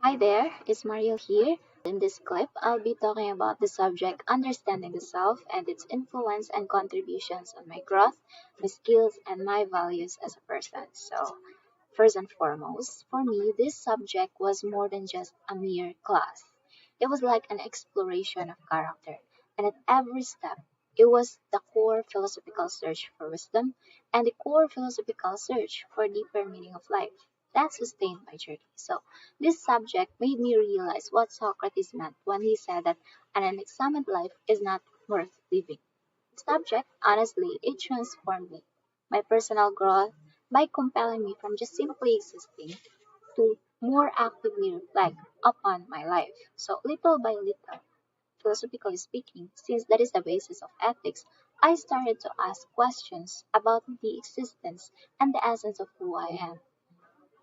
Hi there, it's Mariel here. In this clip, I'll be talking about the subject understanding the self and its influence and contributions on my growth, my skills, and my values as a person. So, first and foremost, for me, this subject was more than just a mere class. It was like an exploration of character, and at every step, it was the core philosophical search for wisdom and the core philosophical search for deeper meaning of life. That sustained my journey. So, this subject made me realize what Socrates meant when he said that an unexamined life is not worth living. The subject, honestly, it transformed me, my personal growth, by compelling me from just simply existing to more actively reflect upon my life. So, little by little, philosophically speaking, since that is the basis of ethics, I started to ask questions about the existence and the essence of who I am.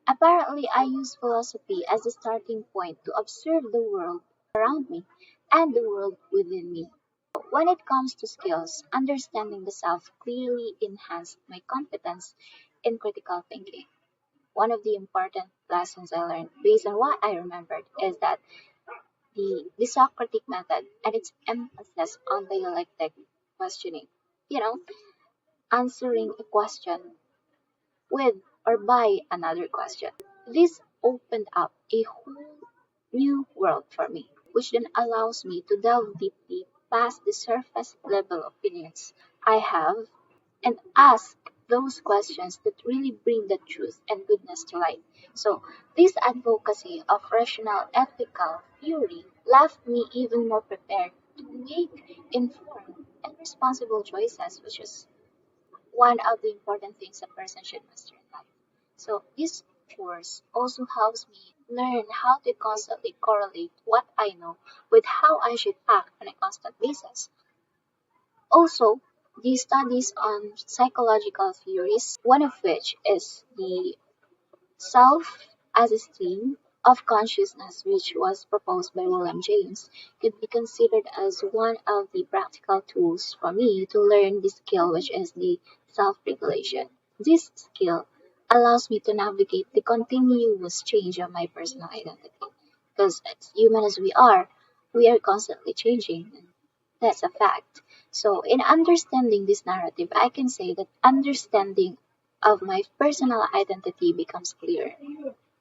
Apparently, I use philosophy as a starting point to observe the world around me and the world within me. When it comes to skills, understanding the self clearly enhanced my competence in critical thinking. One of the important lessons I learned based on what I remembered is that the Socratic method and its emphasis on dialectic questioning. You know, answering a question with or by another question. This opened up a whole new world for me, which then allows me to delve deeply past the surface level opinions I have and ask those questions that really bring the truth and goodness to light. So, this advocacy of rational ethical theory left me even more prepared to make informed and responsible choices, which is one of the important things a person should master in life. So this course also helps me learn how to constantly correlate what I know with how I should act on a constant basis. Also, the studies on psychological theories, one of which is the self as a stream of consciousness, which was proposed by William James, could be considered as one of the practical tools for me to learn the skill, which is the self regulation. This skill allows me to navigate the continuous change of my personal identity. Because as human as we are constantly changing. And that's a fact. So, in understanding this narrative, I can say that understanding of my personal identity becomes clearer.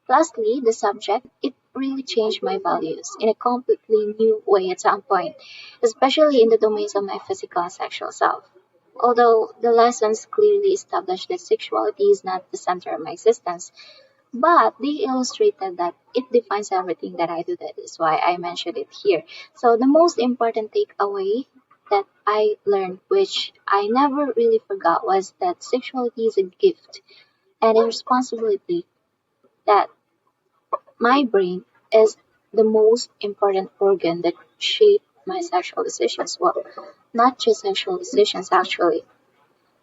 Lastly, the subject, it really changed my values in a completely new way at some point, especially in the domains of my physical and sexual self. Although the lessons clearly established that sexuality is not the center of my existence, but they illustrated that it defines everything that I do. That is why I mentioned it here. So the most important takeaway that I learned, which I never really forgot, was that sexuality is a gift and a responsibility, that my brain is the most important organ that shape my sexual decisions. Well, not just sexual decisions actually.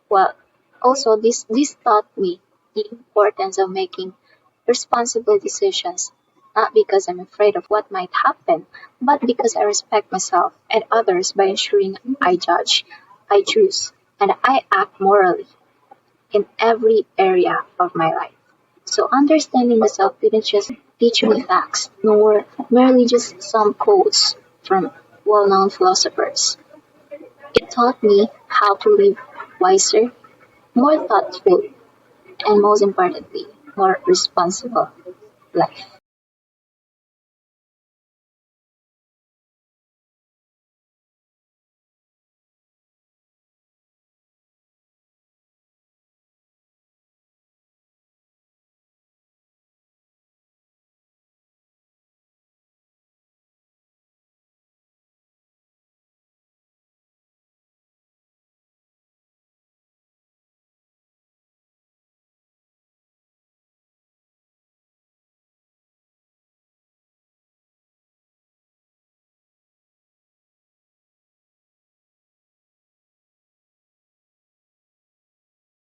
Well, also this taught me the importance of making responsible decisions, not because I'm afraid of what might happen, but because I respect myself and others by ensuring I judge, I choose, and I act morally in every area of my life. So understanding myself didn't just teach me facts, nor merely just some quotes from well-known philosophers. It taught me how to live wiser, more thoughtful, and most importantly, more responsible life.